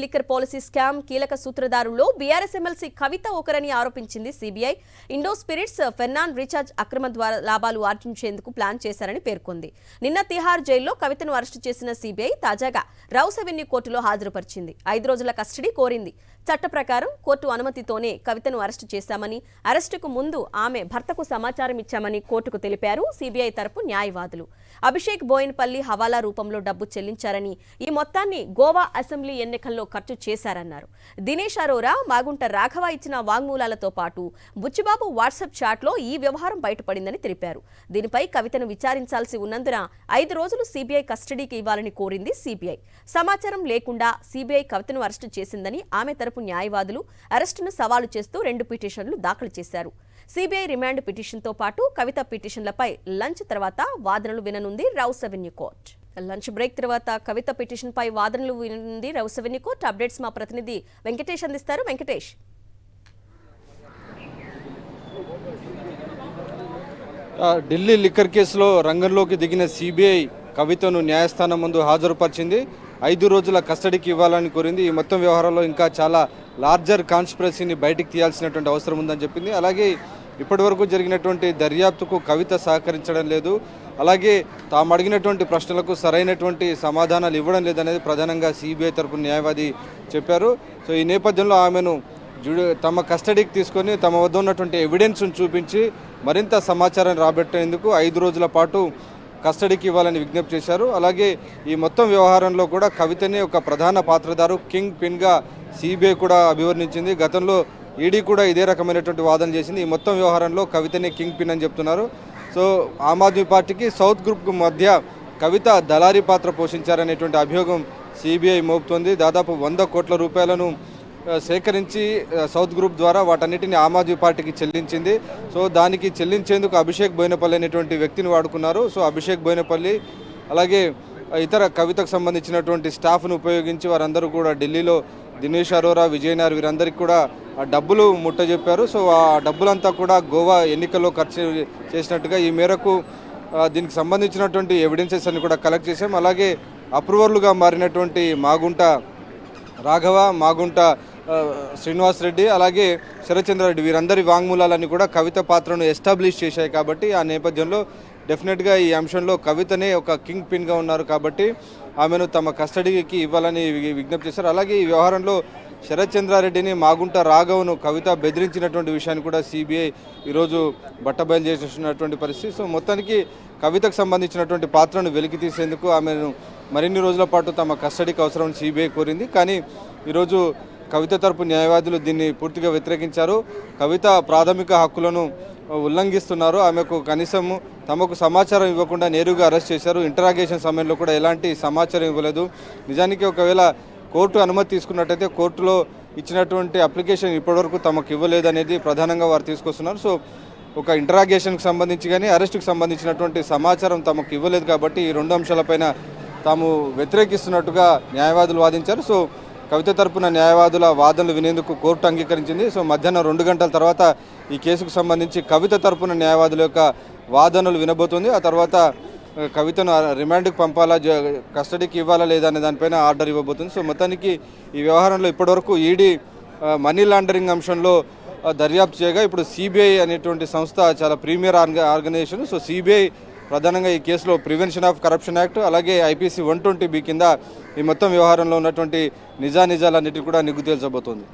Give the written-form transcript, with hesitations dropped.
Liquor policy scam కీలక సూత్రధారుల్లో BRS MLC కవిత ఒకరని ఆరోపించింది CBI. Indo spirits ఫెర్నాండ్ recharge అక్రమం ద్వారా లాభాలు ఆర్జించేందుకు ప్లాన్ చేశారని పేర్కొంది. నిన్న తిహార్ జైల్లో కవితను అరెస్టు చేసిన సిబిఐ తాజాగా రౌస్ అవెన్యూ కోర్టులో హాజరుపరిచింది. 5 రోజుల కస్టడీ కోరింది. చట్ట ప్రకారం కోర్టు అనుమతితోనే కవితను అరెస్టు చేశామని, అరెస్టుకు ముందు ఆమె భర్తకు సమాచారం ఇచ్చామని కోర్టుకు తెలిపారు సిబిఐ తరపు న్యాయవాదులు. అభిషేక్ బోయిన్పల్లి హవాలా రూపంలో డబ్బు చెల్లించారని, ఈ మొత్తాన్ని గోవా అసెంబ్లీ ఎన్నికల్లో ఖర్చు చేశారన్నారు. దినేష్ అరోరా, మాగుంట రాఘవ ఇచ్చిన వాంగ్మూలాలతో పాటు బుచ్చిబాబు వాట్సాప్ చాట్లో ఈ వ్యవహారం బయటపడిందని తెలిపారు. దీనిపై కవితను విచారించాల్సి ఉన్నందున 5 రోజులు సిబిఐ కస్టడీకి ఇవ్వాలని కోరింది సిబిఐ. సమాచారం లేకుండా సిబిఐ కవితను అరెస్టు చేసిందని ఆమె తరపు న్యాయవాదులు అరెస్టును సవాలు చేస్తూ 2 పిటిషన్లు దాఖలు చేశారు. సిబిఐ రిమాండ్ పిటిషన్తో పాటు కవిత పిటిషన్లపై లంచ్ తర్వాత వాదనలు విననుంది Rouse Avenue court. Lunch break తర్వాత కవిత పిటిషన్ పై వాదనలు విననుంది రౌస్ అవెన్యూ కోర్టు. అప్డేట్స్ మా ప్రతినిధి వెంకటేష్ అందిస్తారు. వెంకటేష్, ఢిల్లీ లిక్కర్ కేసులో రంగంలోకి దిగిన సిబిఐ కవితను న్యాయస్థానం ముందు హాజరుపరిచింది. 5 రోజుల కస్టడీకి ఇవ్వాలని కోరింది. ఈ మొత్తం వ్యవహారంలో ఇంకా చాలా లార్జర్ కాన్స్పిరసీని బయటికి తీయాల్సినటువంటి అవసరం ఉందని చెప్పింది. అలాగే ఇప్పటివరకు జరిగినటువంటి దర్యాప్తుకు కవిత సహకరించడం లేదు, అలాగే తాము అడిగినటువంటి ప్రశ్నలకు సరైనటువంటి సమాధానాలు ఇవ్వడం లేదనేది ప్రధానంగా సిబిఐ తరపున న్యాయవాది చెప్పారు. సో ఈ నేపథ్యంలో ఆమెను తమ కస్టడీకి తీసుకొని తమ వద్ద ఉన్నటువంటి ఎవిడెన్స్ను చూపించి మరింత సమాచారం రాబట్టేందుకు 5 రోజుల పాటు కస్టడీకి ఇవ్వాలని విజ్ఞప్తి చేశారు. అలాగే ఈ మొత్తం వ్యవహారంలో కూడా కవితని ఒక ప్రధాన పాత్రధారు, కింగ్ పిన్గా సిబిఐ కూడా అభివర్ణించింది. గతంలో ఈడీ కూడా ఇదే రకమైనటువంటి వాదన చేసింది. ఈ మొత్తం వ్యవహారంలో కవితని కింగ్ పిన్ అని చెప్తున్నారు. సో ఆమ్ ఆద్మీ పార్టీకి సౌత్ గ్రూప్కు మధ్య కవిత దళారీ పాత్ర పోషించారనేటువంటి అభియోగం సిబిఐ మోపుతోంది. దాదాపు 100 కోట్ల రూపాయలను సేకరించి సౌత్ గ్రూప్ ద్వారా వాటన్నిటిని ఆమ్ ఆద్మీ పార్టీకి చెల్లించింది. సో దానికి చెల్లించేందుకు అభిషేక్ బోయినపల్లి అనేటువంటి వ్యక్తిని వాడుకున్నారు. సో అభిషేక్ బోయినపల్లి అలాగే ఇతర కవితకు సంబంధించినటువంటి స్టాఫ్ను ఉపయోగించి వారందరూ కూడా ఢిల్లీలో దినేష్ అరోరా, విజయనార్ వీరందరికీ కూడా ఆ డబ్బులు ముట్టజెప్పారు. సో ఆ డబ్బులంతా కూడా గోవా ఎన్నికల్లో ఖర్చు చేసినట్టుగా ఈ మేరకు దీనికి సంబంధించినటువంటి ఎవిడెన్సెస్ అన్ని కూడా కలెక్ట్ చేశాం. అలాగే అప్రూవర్లుగా మారినటువంటి మాగుంట రాఘవ, మాగుంట శ్రీనివాస్ రెడ్డి, అలాగే శరత్చంద్రారెడ్డి వీరందరి వాంగ్మూలాలన్నీ కూడా కవిత పాత్రను ఎస్టాబ్లిష్ చేశాయి. కాబట్టి ఆ నేపథ్యంలో డెఫినెట్గా ఈ అంశంలో కవితనే ఒక కింగ్ పిన్గా ఉన్నారు కాబట్టి ఆమెను తమ కస్టడీకి ఇవ్వాలని విజ్ఞప్తి చేశారు. అలాగే ఈ వ్యవహారంలో శరత్చంద్రారెడ్డిని, మాగుంట రాఘవను కవిత బెదిరించినటువంటి విషయాన్ని కూడా సిబిఐ ఈరోజు బట్టబయలు చేసినటువంటి పరిస్థితి. సో మొత్తానికి కవితకు సంబంధించినటువంటి పాత్రను వెలికి తీసేందుకు ఆమెను మరిన్ని రోజుల పాటు తమ కస్టడీకి అవసరం సిబిఐ కోరింది. కానీ ఈరోజు కవిత తరపు న్యాయవాదులు దీన్ని పూర్తిగా వ్యతిరేకించారు. కవిత ప్రాథమిక హక్కులను ఉల్లంఘిస్తున్నారు, ఆమెకు కనీసం తమకు సమాచారం ఇవ్వకుండా నేరుగా అరెస్ట్ చేశారు. ఇంటరాగేషన్ సమయంలో కూడా ఎలాంటి సమాచారం ఇవ్వలేదు. నిజానికి ఒకవేళ కోర్టు అనుమతి తీసుకున్నట్టయితే కోర్టులో ఇచ్చినటువంటి అప్లికేషన్ ఇప్పటివరకు తమకు ఇవ్వలేదనేది ప్రధానంగా వారు తీసుకొస్తున్నారు. సో ఒక ఇంటరాగేషన్కి సంబంధించి కానీ అరెస్టుకు సంబంధించినటువంటి సమాచారం తమకు ఇవ్వలేదు కాబట్టి ఈ 2 అంశాలపైన తాము వ్యతిరేకిస్తున్నట్టుగా న్యాయవాదులు వాదించారు. సో కవిత తరపున న్యాయవాదుల వాదనలు వినేందుకు కోర్టు అంగీకరించింది. సో మధ్యాహ్నం 2 గంటల తర్వాత ఈ కేసుకు సంబంధించి కవిత తరపున న్యాయవాదుల యొక్క వాదనలు వినబోతుంది. ఆ తర్వాత కవితను రిమాండ్కి పంపాలా, కస్టడీకి ఇవ్వాలా లేదా అనే దానిపైన ఆర్డర్ ఇవ్వబోతుంది. సో మొత్తానికి ఈ వ్యవహారంలో ఇప్పటివరకు ఈడీ మనీ లాండరింగ్ అంశంలో దర్యాప్తు చేయగా ఇప్పుడు సిబిఐ అనేటువంటి సంస్థ చాలా ప్రీమియర్ ఆర్గనైజేషన్. సో సిబిఐ ప్రధానంగా ఈ కేసులో ప్రివెన్షన్ ఆఫ్ కరప్షన్ యాక్ట్ అలాగే IPC 120B కింద ఈ మొత్తం వ్యవహారంలో ఉన్నటువంటి నిజానిజాలన్నిటి కూడా నిగ్గు తేల్చబోతోంది.